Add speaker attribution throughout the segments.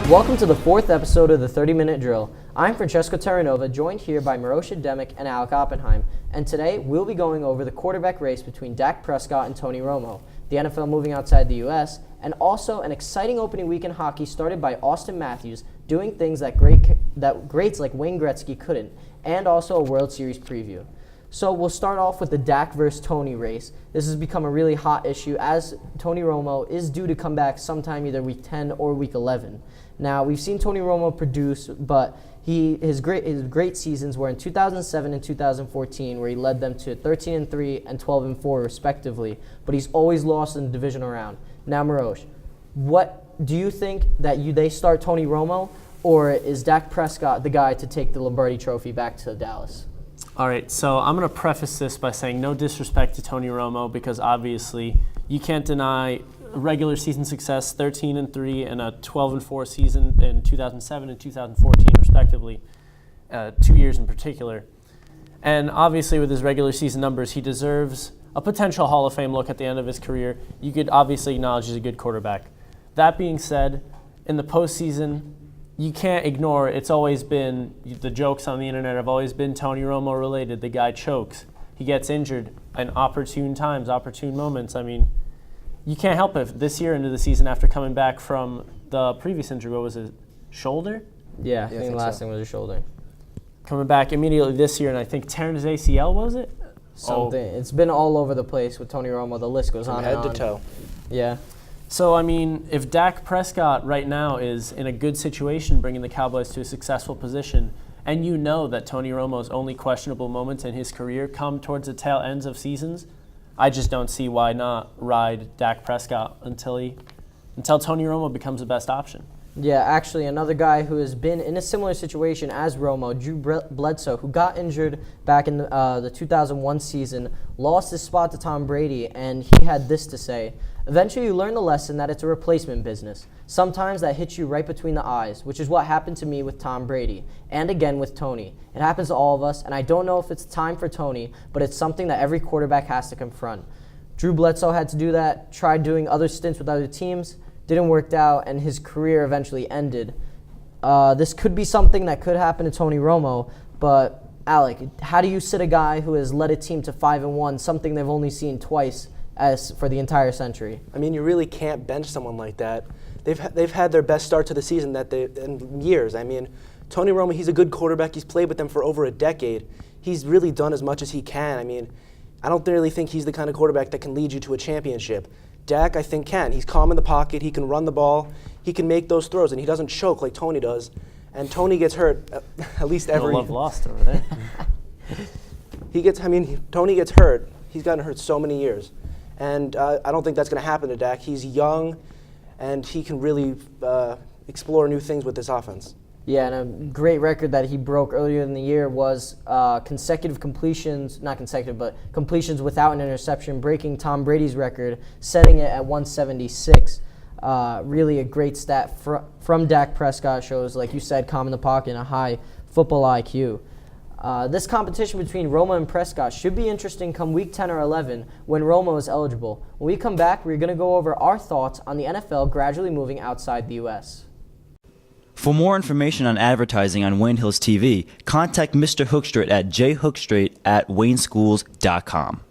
Speaker 1: Welcome to the fourth episode of the 30-Minute Drill. I'm Francesco Terranova, joined here by Maros, Ademac, and Alec Oppenheim. And today, we'll be going over the quarterback race between Dak Prescott and Tony Romo, the NFL moving outside the U.S., and also an exciting opening week in hockey started by Austin Matthews doing things that greats like Wayne Gretzky couldn't, and also a World Series preview. So we'll start off with the Dak versus Tony race. This has become a really hot issue as Tony Romo is due to come back sometime either week 10 or week 11. Now, we've seen Tony Romo produce, but his great seasons were in 2007 and 2014, where he led them to 13-3 and 12-4 respectively, but he's always lost in the divisional round. Now, Maros, what do you think that they start Tony Romo, or is Dak Prescott the guy to take the Lombardi Trophy back to Dallas?
Speaker 2: All right, so I'm going to preface this by saying no disrespect to Tony Romo, because obviously you can't deny regular season success, 13-3 and a 12-4 season in 2007 and 2014 respectively, 2 years in particular. And obviously with his regular season numbers, he deserves a potential Hall of Fame look at the end of his career. You could obviously acknowledge he's a good quarterback. That being said, in the postseason, you can't ignore, it's always been, the jokes on the internet have always been Tony Romo related. The guy chokes. He gets injured in opportune times, opportune moments. I mean, you can't help it. This year into the season, after coming back from the previous injury, what was it, shoulder?
Speaker 1: Yeah, I think the last thing was his shoulder.
Speaker 2: Coming back immediately this year, and I think tearing his ACL, was it?
Speaker 1: Something. It's been all over the place with Tony Romo. The list goes on and on.
Speaker 3: Head to toe.
Speaker 1: Yeah.
Speaker 2: So, I mean, if Dak Prescott right now is in a good situation bringing the Cowboys to a successful position, and you know that Tony Romo's only questionable moments in his career come towards the tail ends of seasons, I just don't see why not ride Dak Prescott until Tony Romo becomes the best option.
Speaker 1: Yeah, actually, another guy who has been in a similar situation as Romo, Drew Bledsoe, who got injured back in the 2001 season, lost his spot to Tom Brady, and he had this to say: "Eventually you learn the lesson that it's a replacement business. Sometimes that hits you right between the eyes, which is what happened to me with Tom Brady, and again with Tony. It happens to all of us, and I don't know if it's time for Tony, but it's something that every quarterback has to confront." Drew Bledsoe had to do that, tried doing other stints with other teams, didn't work out, and his career eventually ended. This could be something that could happen to Tony Romo, but Alec, how do you sit a guy who has led a team to 5-1, something they've only seen twice as for the entire century?
Speaker 3: I mean, you really can't bench someone like that. They've had their best start to the season in years. I mean, Tony Romo, he's a good quarterback. He's played with them for over a decade. He's really done as much as he can. I mean, I don't really think he's the kind of quarterback that can lead you to a championship. Dak, I think, can. He's calm in the pocket. He can run the ball. He can make those throws, and he doesn't choke like Tony does. And Tony gets hurt at least every.
Speaker 2: No love lost over there.
Speaker 3: Tony gets hurt. He's gotten hurt so many years, and I don't think that's going to happen to Dak. He's young, and he can really explore new things with this offense.
Speaker 1: Yeah, and a great record that he broke earlier in the year was consecutive completions, not consecutive, but completions without an interception, breaking Tom Brady's record, setting it at 176. Really a great stat from Dak Prescott. Shows, like you said, calm in the pocket and a high football IQ. This competition between Romo and Prescott should be interesting come week 10 or 11 when Romo is eligible. When we come back, we're going to go over our thoughts on the NFL gradually moving outside the U.S.
Speaker 4: For more information on advertising on Wayne Hills TV, contact Mr. Hookstraight at jhookstraight@wayneschools.com.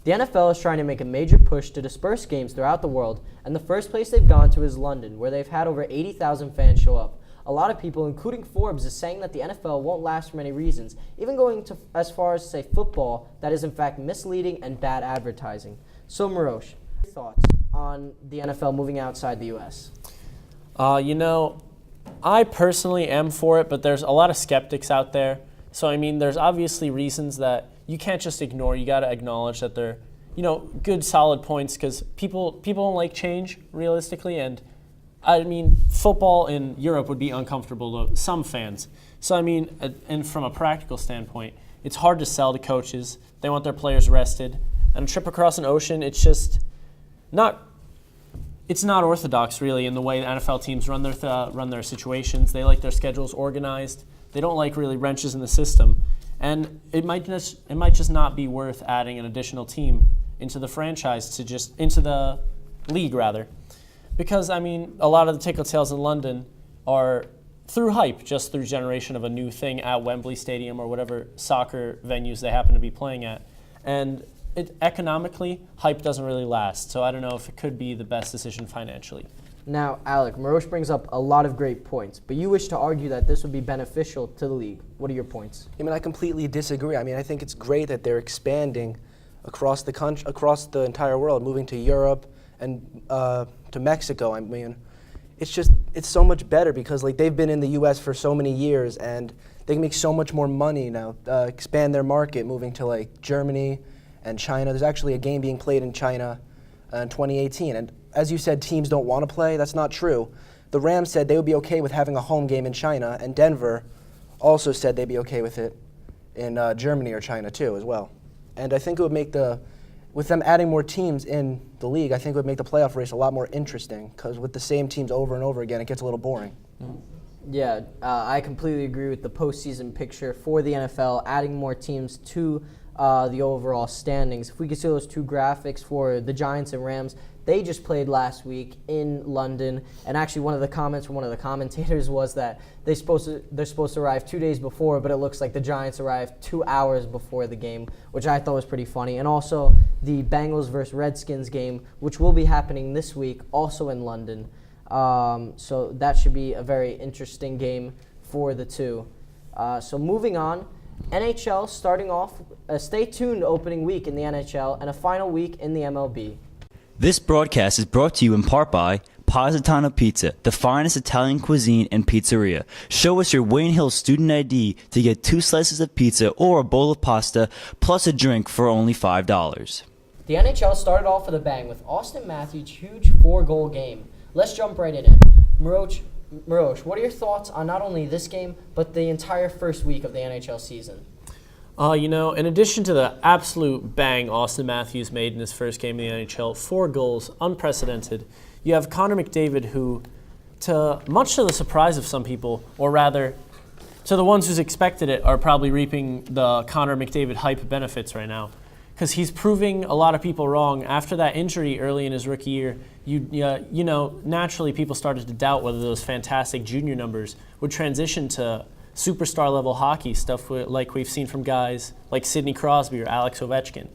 Speaker 1: The NFL is trying to make a major push to disperse games throughout the world, and the first place they've gone to is London, where they've had over 80,000 fans show up. A lot of people, including Forbes, is saying that the NFL won't last for many reasons, even going as far as to say football that is in fact misleading and bad advertising. So, Maros, your thoughts on the NFL moving outside the U.S.?
Speaker 2: I personally am for it, but there's a lot of skeptics out there. So, I mean, there's obviously reasons that you can't just ignore. You got to acknowledge that they're, good, solid points, because people don't like change, realistically. And, I mean, football in Europe would be uncomfortable to some fans. So, I mean, and from a practical standpoint, it's hard to sell to coaches. They want their players rested. And a trip across an ocean, it's just not orthodox, really, in the way the NFL teams run their situations. They like their schedules organized. They don't like really wrenches in the system, and it might just not be worth adding an additional team into the franchise into the league rather, because I mean a lot of the ticket sales in London, are through hype, just through generation of a new thing at Wembley Stadium or whatever soccer venues they happen to be playing at. And economically, hype doesn't really last. So I don't know if it could be the best decision financially.
Speaker 1: Now, Alec, Maros brings up a lot of great points, but you wish to argue that this would be beneficial to the league. What are your points?
Speaker 3: I mean, I completely disagree. I mean, I think it's great that they're expanding across the country, across the entire world, moving to Europe and to Mexico. I mean, it's so much better because like they've been in the U.S. for so many years and they can make so much more money now, expand their market, moving to like Germany and China. There's actually a game being played in China in 2018, and as you said, teams don't want to play. That's not true. The Rams said they would be okay with having a home game in China, and Denver also said they'd be okay with it in Germany or China too as well. And I think it would make with them adding more teams in the league, I think it would make the playoff race a lot more interesting because with the same teams over and over again, it gets a little boring.
Speaker 1: Yeah, I completely agree with the postseason picture for the NFL, adding more teams to the overall standings. If we could see those two graphics for the Giants and Rams, they just played last week in London, and actually one of the comments from one of the commentators was that they're supposed to arrive 2 days before, but it looks like the Giants arrived 2 hours before the game, which I thought was pretty funny. And also the Bengals versus Redskins game, which will be happening this week, also in London. So that should be a very interesting game for the two. So moving on, NHL starting off, stay tuned opening week in the NHL and a final week in the MLB.
Speaker 4: This broadcast is brought to you in part by Positano Pizza, the finest Italian cuisine and pizzeria. Show us your Wayne Hill student ID to get 2 slices of pizza or a bowl of pasta, plus a drink for only $5.
Speaker 1: The NHL started off with a bang with Austin Matthews' huge 4-goal game. Let's jump right in it. Maros, what are your thoughts on not only this game, but the entire first week of the NHL season?
Speaker 2: In addition to the absolute bang Austin Matthews made in his first game in the NHL, 4 goals, unprecedented, you have Connor McDavid who, much to the surprise of some people, or rather, to the ones who's expected it, are probably reaping the Connor McDavid hype benefits right now. Because he's proving a lot of people wrong. After that injury early in his rookie year, naturally people started to doubt whether those fantastic junior numbers would transition to superstar level hockey, stuff like we've seen from guys like Sidney Crosby or Alex Ovechkin.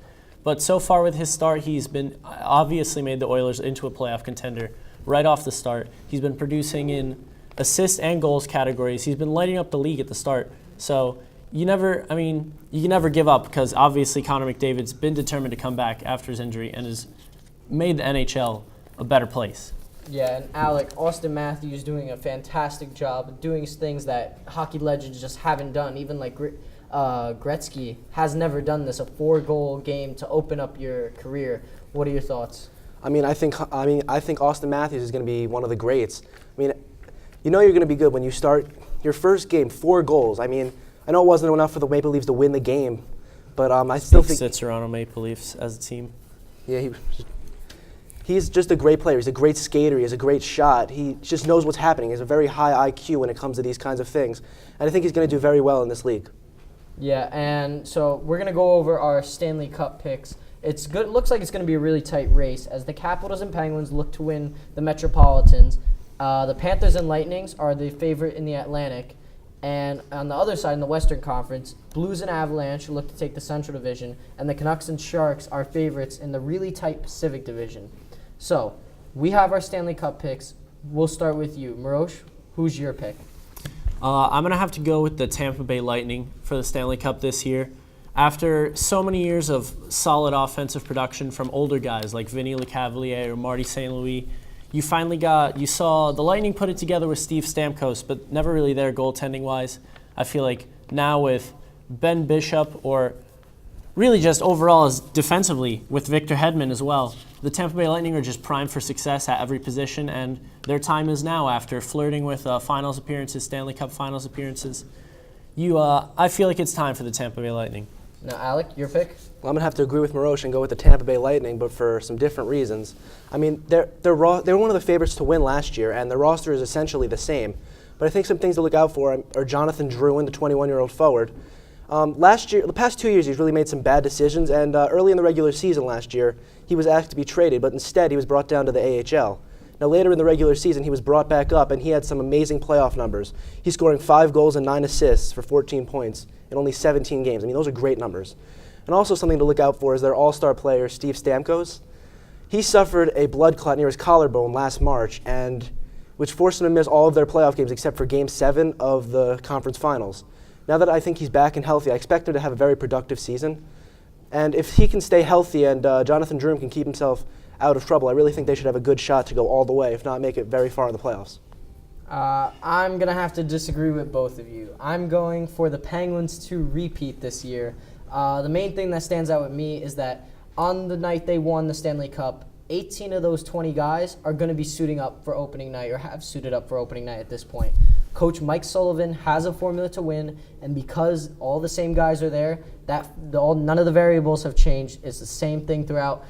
Speaker 2: But so far with his start, he's been obviously made the Oilers into a playoff contender right off the start. He's been producing in assists and goals categories. He's been lighting up the league at the start. So you can never give up because obviously Connor McDavid's been determined to come back after his injury and has made the NHL a better place.
Speaker 1: Yeah, and Alec, Austin Matthews doing a fantastic job doing things that hockey legends just haven't done. Even like Gretzky has never done this, a 4-goal game to open up your career. What are your thoughts?
Speaker 3: I think Austin Matthews is going to be one of the greats. You're going to be good when you start your first game, 4 goals. I know it wasn't enough for the Maple Leafs to win the game, but I still think
Speaker 2: Sits Toronto Maple Leafs as a team.
Speaker 3: Yeah, he's just a great player. He's a great skater. He has a great shot. He just knows what's happening. He has a very high IQ when it comes to these kinds of things. And I think he's going to do very well in this league.
Speaker 1: Yeah, and so we're going to go over our Stanley Cup picks. It's good. Looks like it's going to be a really tight race as the Capitals and Penguins look to win the Metropolitans. The Panthers and Lightnings are the favorite in the Atlantic. And on the other side, in the Western Conference, Blues and Avalanche look to take the Central Division, and the Canucks and Sharks are favorites in the really tight Pacific Division. So, we have our Stanley Cup picks. We'll start with you. Maros, who's your pick?
Speaker 2: I'm going to have to go with the Tampa Bay Lightning for the Stanley Cup this year. After so many years of solid offensive production from older guys like Vinny LeCavalier or Marty St. Louis, you saw the Lightning put it together with Steve Stamkos, but never really there goaltending-wise. I feel like now with Ben Bishop, or really just overall as defensively with Victor Hedman as well, the Tampa Bay Lightning are just primed for success at every position, and their time is now after flirting with finals appearances, Stanley Cup finals appearances. I feel like it's time for the Tampa Bay Lightning.
Speaker 1: Now, Alec, your pick?
Speaker 3: Well, I'm going to have to agree with Maros and go with the Tampa Bay Lightning, but for some different reasons. They were one of the favorites to win last year, and their roster is essentially the same. But I think some things to look out for are Jonathan Drouin, the 21-year-old forward. The past 2 years, he's really made some bad decisions, and early in the regular season last year, he was asked to be traded, but instead he was brought down to the AHL. Now, later in the regular season, he was brought back up, and he had some amazing playoff numbers. He's scoring 5 goals and 9 assists for 14 points in only 17 games. I mean, those are great numbers. And also something to look out for is their all-star player, Steve Stamkos. He suffered a blood clot near his collarbone last March, which forced him to miss all of their playoff games except for Game 7 of the conference finals. Now that I think he's back and healthy, I expect him to have a very productive season. And if he can stay healthy and Jonathan Drouin can keep himself out of trouble, I really think they should have a good shot to go all the way, if not make it very far in the playoffs.
Speaker 1: I'm going to have to disagree with both of you. I'm going for the Penguins to repeat this year. The main thing that stands out with me is that on the night they won the Stanley Cup, 18 of those 20 guys are going to be suiting up for opening night or have suited up for opening night at this point. Coach Mike Sullivan has a formula to win, and because all the same guys are there, none of the variables have changed. It's the same thing throughout.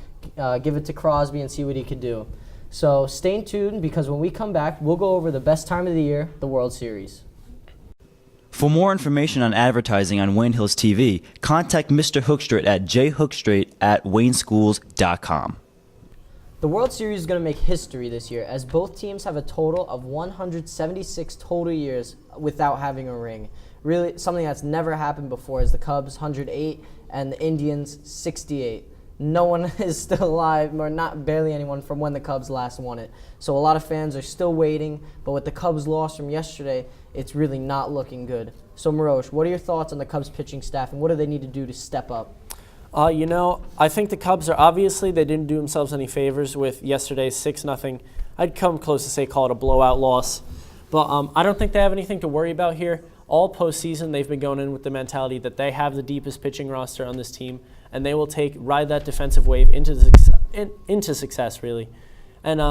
Speaker 1: Give it to Crosby and see what he can do. So stay tuned, because when we come back, we'll go over the best time of the year, the World Series.
Speaker 4: For more information on advertising on Wayne Hills TV, contact Mr. Hookstraight at jhookstraight@wayneschools.com.
Speaker 1: The World Series is going to make history this year, as both teams have a total of 176 total years without having a ring. Really, something that's never happened before is the Cubs 108 and the Indians 68. No one is still alive, or not barely anyone, from when the Cubs last won it. So a lot of fans are still waiting, but with the Cubs' loss from yesterday, it's really not looking good. So Maros, what are your thoughts on the Cubs pitching staff, and what do they need to do to step up?
Speaker 2: I think the Cubs they didn't do themselves any favors with yesterday's 6-0. I'd come close to call it a blowout loss. But I don't think they have anything to worry about here. All postseason, they've been going in with the mentality that they have the deepest pitching roster on this team, and they will ride that defensive wave into success, really. And,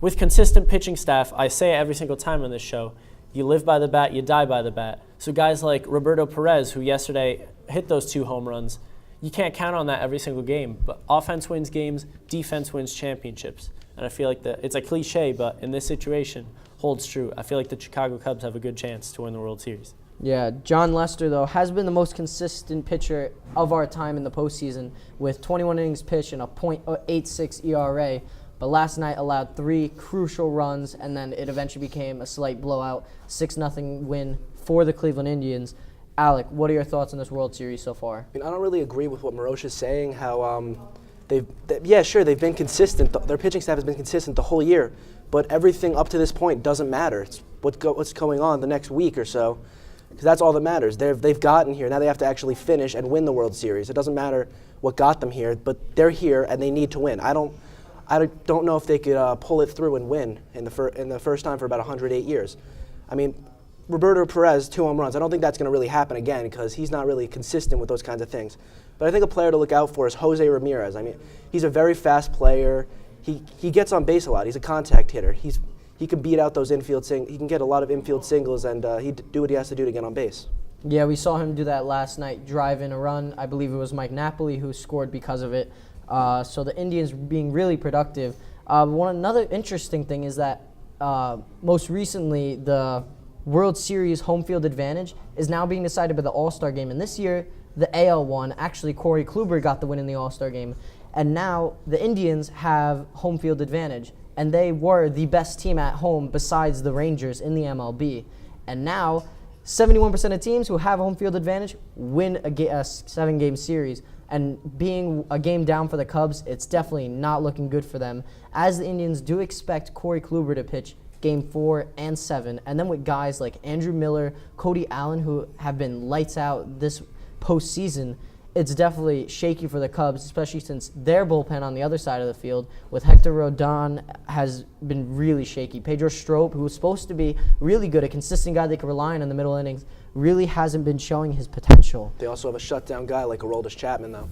Speaker 2: with consistent pitching staff, I say it every single time on this show, you live by the bat, you die by the bat. So guys like Roberto Perez, who yesterday hit those 2 home runs, you can't count on that every single game. But offense wins games, defense wins championships. And I feel like it's a cliche, but in this situation, holds true. I feel like the Chicago Cubs have a good chance to win the World Series.
Speaker 1: Yeah, John Lester, though, has been the most consistent pitcher of our time in the postseason with 21 innings pitched and a .86 ERA. But last night allowed 3 crucial runs, and then it eventually became a slight blowout, 6-0 win for the Cleveland Indians. Alec, what are your thoughts on this World Series so far?
Speaker 3: I don't really agree with what Maros is saying, how they've been consistent. Their pitching staff has been consistent the whole year, but everything up to this point doesn't matter. It's what's going on the next week or so, because that's all that matters. They've gotten here. Now they have to actually finish and win the World Series. It doesn't matter what got them here, but they're here and they need to win. I don't know if they could pull it through and win in the first time for about 108 years. I mean, Roberto Perez, 2 home runs. I don't think that's going to really happen again because he's not really consistent with those kinds of things. But I think a player to look out for is Jose Ramirez. I mean, he's a very fast player. He gets on base a lot. He's a contact hitter. He can beat out those infield he can get a lot of infield singles, and he do what he has to do to get on base.
Speaker 1: Yeah, we saw him do that last night, drive in a run. I believe it was Mike Napoli who scored because of it. So the Indians being really productive. Another interesting thing is that most recently the World Series home field advantage is now being decided by the All-Star game. And this year, the AL won. Actually, Corey Kluber got the win in the All-Star game. And now the Indians have home field advantage. And they were the best team at home besides the Rangers in the MLB. And now 71% of teams who have home field advantage win a 7-game series. And being a game down for the Cubs, it's definitely not looking good for them, as the Indians do expect Corey Kluber to pitch Game 4 and 7, and then with guys like Andrew Miller, Cody Allen, who have been lights out this postseason, it's definitely shaky for the Cubs, especially since their bullpen on the other side of the field with Hector Rodon has been really shaky. Pedro Strop, who was supposed to be really good, a consistent guy they could rely on in the middle innings, really hasn't been showing his potential.
Speaker 3: They also have a shutdown guy like Aroldis Chapman, though.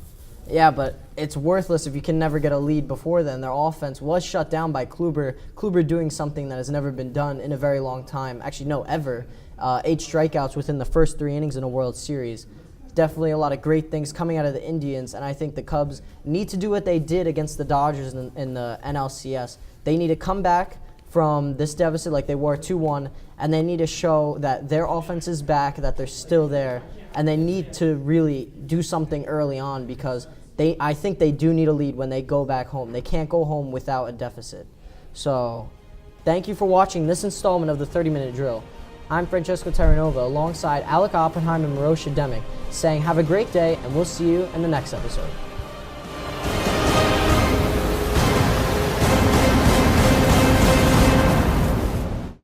Speaker 1: Yeah, but it's worthless if you can never get a lead before then. Their offense was shut down by Kluber. Kluber doing something that has never been done in a very long time. Actually, no, ever. 8 strikeouts within the first 3 innings in a World Series. Definitely a lot of great things coming out of the Indians, and I think the Cubs need to do what they did against the Dodgers in the NLCS. They need to come back from this deficit like they were 2-1, and they need to show that their offense is back, that they're still there, and they need to really do something early on because I think they do need a lead when they go back home. They can't go home without a deficit. So, thank you for watching this installment of the 30-minute drill. I'm Francesco Terranova alongside Alec, Oppenheim, and Maros, Ademac, saying have a great day, and we'll see you in the next episode.